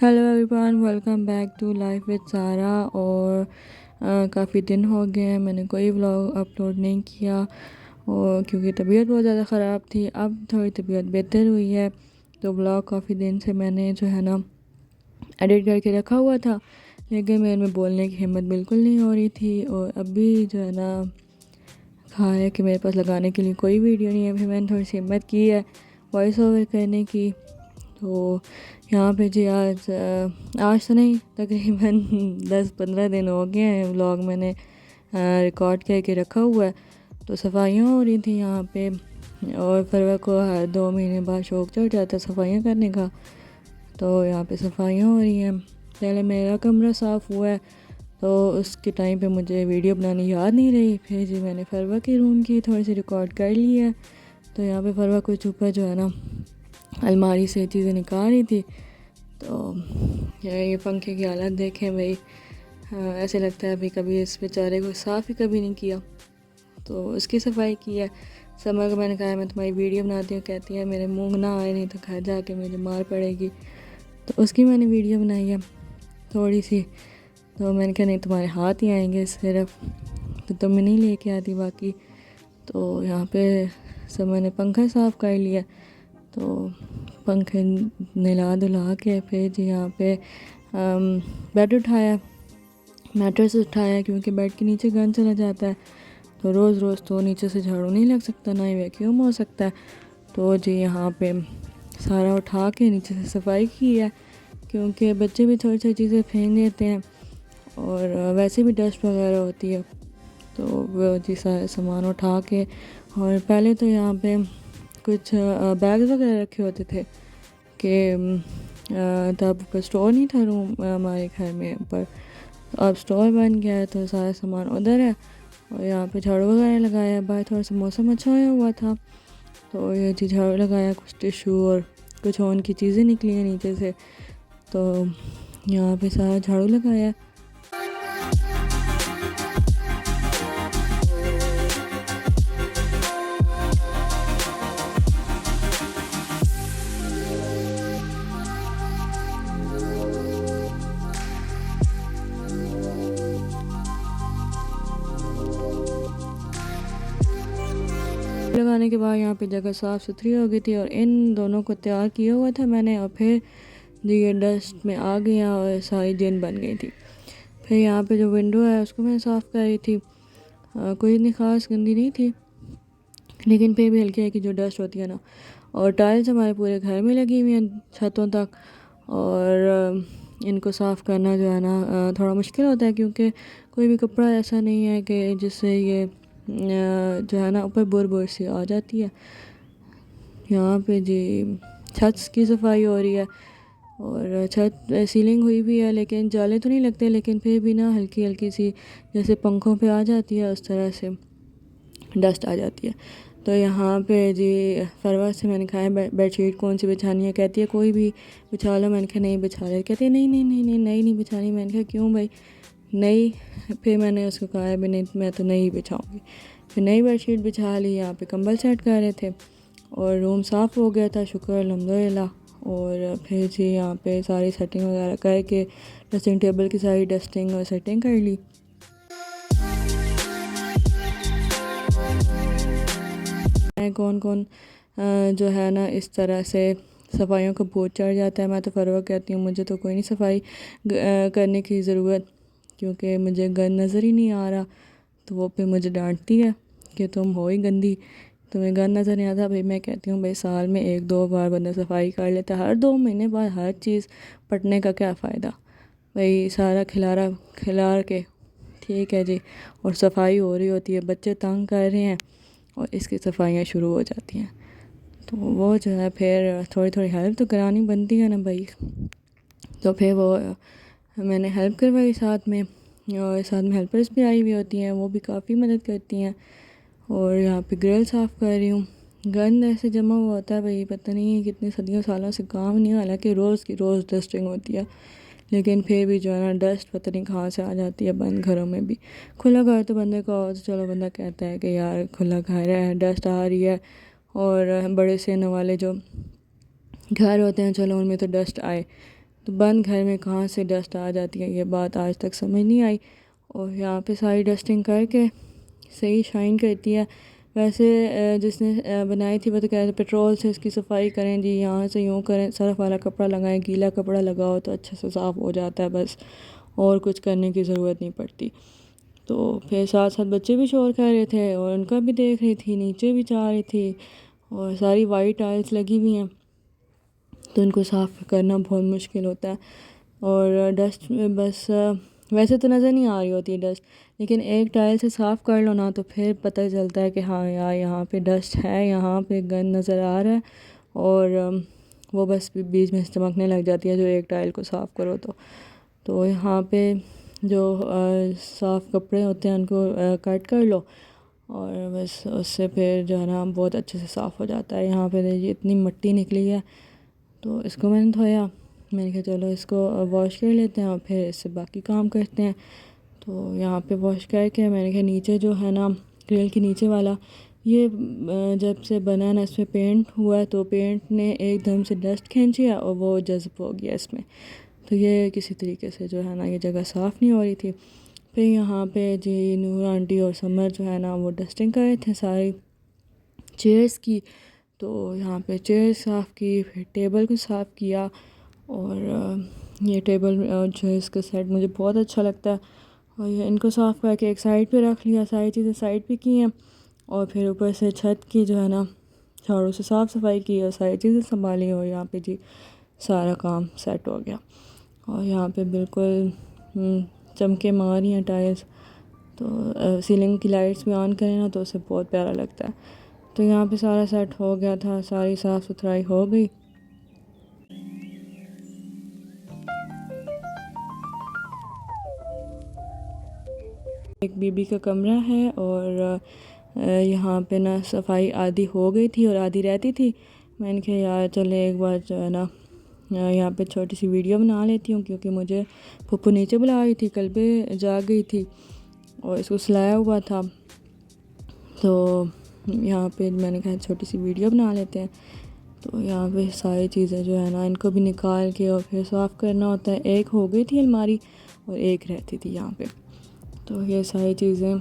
Hello everyone, welcome back to life with Sara. और काफ़ी दिन हो गए हैं, मैंने कोई व्लॉग अपलोड नहीं किया और क्योंकि तबीयत बहुत ज़्यादा ख़राब थी। अब थोड़ी तबीयत बेहतर हुई है तो व्लॉग काफ़ी दिन से मैंने जो है ना एडिट करके रखा हुआ था, लेकिन मेरे में बोलने की हिम्मत बिल्कुल नहीं हो रही थी। और अभी जो है ना कहा है कि मेरे पास लगाने के लिए कोई वीडियो नहीं है। फिर मैंने थोड़ी सी हिम्मत की है वॉइस ओवर करने की। तो यहाँ पे जी आज तो नहीं, तकरीबन 10-15 दिन हो गए हैं व्लॉग मैंने रिकॉर्ड करके रखा हुआ है। तो सफाइयाँ हो रही थी यहाँ पे, और फरवा को हर 2 महीने बाद शौक चढ़ जाता है सफाइयाँ करने का। तो यहाँ पे सफाइयाँ हो रही हैं। पहले मेरा कमरा साफ़ हुआ है तो उसके टाइम पे मुझे वीडियो बनानी याद नहीं रही। फिर जी मैंने फरवा के रूम की थोड़ी सी रिकॉर्ड कर ली है। तो यहाँ पे फरवा को छुपा जो है ना अलमारी से चीज़ें निकाल रही थी। तो ये पंखे की हालत देखें भाई, ऐसे लगता है भाई कभी इस बेचारे को साफ़ ही कभी नहीं किया। तो उसकी सफाई की है। समर को मैंने कहा मैं तुम्हारी वीडियो बनाती हूँ, कहती है मेरे मुंह ना आए नहीं तो घर जाके मुझे मार पड़ेगी। तो उसकी मैंने वीडियो बनाई है थोड़ी सी। तो मैंने कहा नहीं तुम्हारे हाथ ही आएंगे सिर्फ, तो तुम्हें नहीं लेके आती बाकी। तो यहाँ पे समर ने पंखा साफ़ कर लिया। तो पंखे नला धुला के फिर जी यहाँ पे बेड उठाया, मैट्रेस उठाया, क्योंकि बेड के नीचे गंद चला जाता है। तो रोज़ रोज़ तो नीचे से झाड़ू नहीं लग सकता, ना ही वैक्यूम हो सकता है। तो जी यहाँ पे सारा उठा के नीचे से सफाई की है, क्योंकि बच्चे भी थोड़ी थोड़ी चीज़ें फेंक देते हैं और वैसे भी डस्ट वगैरह होती है। तो वो जी सारा सामान उठा के, और पहले तो यहाँ पे कुछ बैग वगैरह रखे होते थे कि तब स्टोर नहीं था रूम हमारे घर में, पर अब स्टोर बन गया है तो सारा सामान उधर है। और यहाँ पे झाड़ू वगैरह लगाया, बाहर थोड़ा सा मौसम अच्छा होया हुआ था तो ये जी झाड़ू लगाया, कुछ टिशू और कुछ और की चीज़ें निकली हैं नीचे से। तो यहाँ पे सारा झाड़ू लगाया। लगाने के बाद यहाँ पे जगह साफ़ सुथरी हो गई थी और इन दोनों को तैयार किया हुआ था मैंने। और फिर ये डस्ट में आ गया और सारी जिन बन गई थी। फिर यहाँ पे जो विंडो है उसको मैं साफ़ कर रही थी। कोई इतनी ख़ास गंदी नहीं थी, लेकिन फिर भी हल्की हल्की जो डस्ट होती है ना। और टाइल्स हमारे पूरे घर में लगी हुई हैं छतों तक, और इनको साफ़ करना जो है ना थोड़ा मुश्किल होता है, क्योंकि कोई भी कपड़ा ऐसा नहीं है कि जिससे ये जो है ना ऊपर बुर बुर सी आ जाती है। यहाँ पे जी छत की सफाई हो रही है और छत सीलिंग हुई भी है, लेकिन जाले तो नहीं लगते, लेकिन फिर भी ना हल्की हल्की सी जैसे पंखों पे आ जाती है उस तरह से डस्ट आ जाती है। तो यहाँ पे जी फरवा से मैंने कहा है बेडशीट कौन सी बिछानी है, कहती है कोई भी बिछा लो। मैंने कहा नहीं बिछा रहे, कहती है नहीं नहीं नहीं नहीं नई नहीं बिछानी। मैंने कहा क्यों भाई नई? फिर मैंने उसको कहा है नहीं मैं तो नहीं बिछाऊँगी। फिर नई बेडशीट बिछा ली। यहाँ पे कंबल सेट कर रहे थे और रूम साफ़ हो गया था, शुक्र अल्हम्दुलिल्लाह। और फिर जी यहाँ पे सारी सेटिंग वगैरह करके ड्रेसिंग टेबल की सारी डस्टिंग और सेटिंग कर ली। कौन कौन जो है ना इस तरह से सफाइयों का बोझ चढ़ जाता है। मैं तो फरवा कहती हूँ मुझे तो कोई नहीं सफाई करने की ज़रूरत, क्योंकि मुझे गंद नज़र ही नहीं आ रहा। तो वो फिर मुझे डांटती है कि तुम हो ही गंदी, तुम्हें गंद नज़र नहीं आता। भाई मैं कहती हूँ भाई साल में 1-2 बार बंदा सफाई कर लेता है, हर 2 महीने बाद हर चीज़ पटने का क्या फ़ायदा भाई। सारा खिलार के ठीक है जी, और सफाई हो रही होती है, बच्चे तंग कर रहे हैं और इसकी सफाइयाँ शुरू हो जाती हैं। तो वो जो है फिर थोड़ी थोड़ी हेल्प तो करानी बनती है ना भाई। तो फिर वो मैंने हेल्प करवाई साथ में, और साथ में हेल्पर्स भी आई हुई होती हैं, वो भी काफ़ी मदद करती हैं। और यहाँ पे ग्रिल साफ़ कर रही हूँ। गंद ऐसे जमा हुआ होता है भाई, पता नहीं कितने सदियों सालों से काम नहीं, हालांकि रोज़ की रोज़ डस्टिंग होती है, लेकिन फिर भी जो है ना डस्ट पता नहीं कहाँ से आ जाती है बंद घरों में भी। खुला घर तो बंदे को तो चलो बंदा कहता है कि यार खुला घर है डस्ट आ रही है, और बड़े सेने वाले जो घर होते हैं चलो उनमें तो डस्ट आए, तो बंद घर में कहाँ से डस्ट आ जाती है, ये बात आज तक समझ नहीं आई। और यहाँ पे सारी डस्टिंग करके सही शाइन करती है। वैसे जिसने बनाई थी वो तो कह रहे थे पेट्रोल से इसकी सफाई करें जी, यहाँ से यूँ करें, सर्फ वाला कपड़ा लगाएं, गीला कपड़ा लगाओ तो अच्छे से साफ़ हो जाता है बस, और कुछ करने की ज़रूरत नहीं पड़ती। तो फिर साथ साथ बच्चे भी शोर कर रहे थे और उनका भी देख रही थी, नीचे भी जा रही थी, और सारी वाइट टाइल्स लगी हुई हैं तो इनको साफ़ करना बहुत मुश्किल होता है। और डस्ट बस वैसे तो नज़र नहीं आ रही होती है डस्ट, लेकिन एक टाइल से साफ़ कर लो ना तो फिर पता चलता है कि हाँ यार यहाँ पे डस्ट है, यहाँ पे गंद नज़र आ रहा है। और वो बस बीच में चमकने लग जाती है जो एक टाइल को साफ़ करो तो यहाँ पे जो साफ़ कपड़े होते हैं उनको कट कर लो और बस उससे फिर जो है ना बहुत अच्छे से साफ़ हो जाता है। यहाँ पे देखिए इतनी मिट्टी निकली है, तो इसको मैंने धोया, मैंने कहा चलो इसको वॉश कर लेते हैं और फिर इससे बाकी काम करते हैं। तो यहाँ पे वॉश करके मैंने कहा नीचे जो है ना ग्रिल के नीचे वाला ये जब से बना ना इसमें पेंट हुआ है तो पेंट ने एकदम से डस्ट खींची है और वो जज़ब हो गया इसमें, तो ये किसी तरीके से जो है ना ये जगह साफ़ नहीं हो रही थी। फिर यहाँ पे जी नूर आंटी और समर जो है ना वो डस्टिंग कर रहे थे सारी चेयर्स की, तो यहाँ पे चेयर साफ़ की, फिर टेबल को साफ़ किया। और ये टेबल जो है इसका सेट मुझे बहुत अच्छा लगता है, और ये इनको साफ़ करके एक साइड पे रख लिया, सारी चीज़ें साइड पे की हैं। और फिर ऊपर से छत की जो है ना झाड़ू से साफ़ सफाई की और सारी चीज़ें संभाली, और यहाँ पे जी सारा काम सेट हो गया। और यहाँ पे बिल्कुल चमके मार रही हैं टाइल्स, तो सीलिंग की लाइट्स भी ऑन करें ना तो उससे बहुत प्यारा लगता है। तो यहाँ पे सारा सेट हो गया था, सारी साफ़ सुथराई हो गई। एक बीबी का कमरा है और यहाँ पे ना सफाई आधी हो गई थी और आधी रहती थी। मैंने कहा यार चले एक बार जो है ना यहाँ पे छोटी सी वीडियो बना लेती हूँ, क्योंकि मुझे फुप्पू नीचे बुला रही थी, कल पे जा गई थी और इसको सुलाया हुआ था। तो यहाँ पे मैंने कहा छोटी सी वीडियो बना लेते हैं। तो यहाँ पे सारी चीज़ें जो है ना इनको भी निकाल के और फिर साफ़ करना होता है। एक हो गई थी अलमारी और एक रहती थी यहाँ पे, तो ये सारी चीज़ें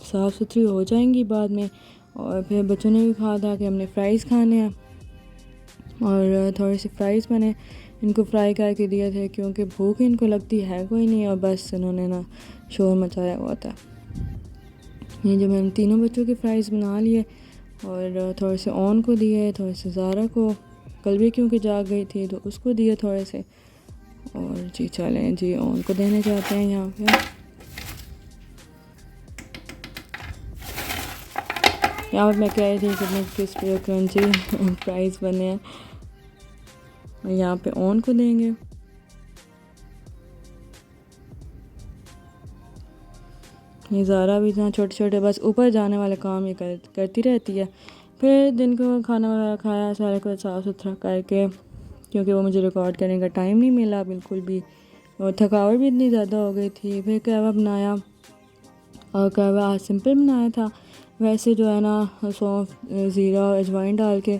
साफ़ सुथरी हो जाएंगी बाद में। और फिर बच्चों ने भी कहा था कि हमने फ़्राइज़ खाने हैं, और थोड़े से फ़्राइज़ मैंने इनको फ्राई करके दिए थे, क्योंकि भूख इनको लगती है कोई नहीं, और बस इन्होंने ना शोर मचाया हुआ था। ये जो मैंने तीनों बच्चों के फ़्राइज़ बना लिए और थोड़े से ऑन को दिए, थोड़े से ज़ारा को, कल भी क्योंकि जाग गई थी तो उसको दिए थोड़े से। और जी चलें जी ऑन को देने जाते हैं। यहाँ पे यहाँ पर मैं कह रही थी कितने क्रिस्पी और क्रंची फ्राइज़ बने हैं, और यहाँ पे ऑन को देंगे। ये ज़ारा भी इतना छोटे छोटे बस ऊपर जाने वाले काम ये करती रहती है। फिर दिन को खाना वगैरह खाया, सारा कुछ साफ़ सुथरा करके, क्योंकि वो मुझे रिकॉर्ड करने का टाइम नहीं मिला बिल्कुल भी, और थकावट भी इतनी ज़्यादा हो गई थी। फिर कहवा बनाया, और कहवा आज सिंपल बनाया था। वैसे जो है ना सौंफ ज़ीरा और अजवाइन डाल के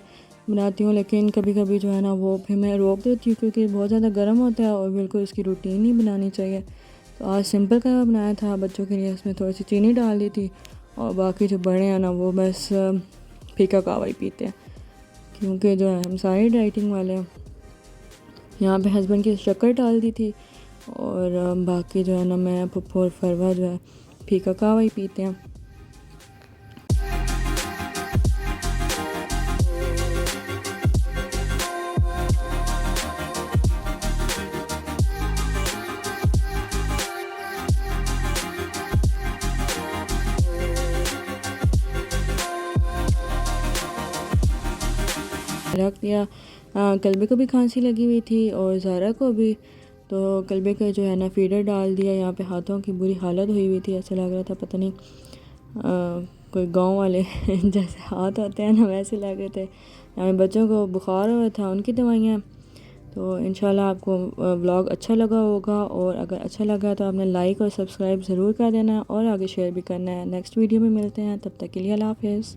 बनाती हूँ, लेकिन कभी कभी जो है ना वो फिर मैं रोक देती हूँ क्योंकि बहुत ज़्यादा गर्म होता है और बिल्कुल इसकी रूटीन नहीं बनानी चाहिए। तो आज सिंपल कहवा बनाया था बच्चों के लिए, उसमें थोड़ी सी चीनी डाल दी थी, और बाकी जो बड़े हैं ना वो बस फीका कहवा ही पीते हैं, क्योंकि जो है हम सारे डाइटिंग वाले हैं। यहाँ पे हस्बैंड की शक्कर डाल दी थी, और बाकी जो है ना मैं पप्पू और फरवा जो है फीका कहवा ही पीते हैं। रख दिया। कलबे को भी खांसी लगी हुई थी और ज़ारा को भी, तो कलबे का जो है ना फीडर डाल दिया। यहाँ पे हाथों की बुरी हालत हुई हुई थी, ऐसा लग रहा था पता नहीं कोई गांव वाले जैसे हाथ होते हैं ना वैसे लग रहे थे। यहाँ बच्चों को बुखार हुआ था, उनकी दवाइयाँ। तो इंशाल्लाह आपको व्लॉग अच्छा लगा होगा, और अगर अच्छा लगा तो आपने लाइक और सब्सक्राइब ज़रूर कर देना है और आगे शेयर भी करना है। नेक्स्ट वीडियो में मिलते हैं, तब तक के लिए अल्लाह हाफ़िज़।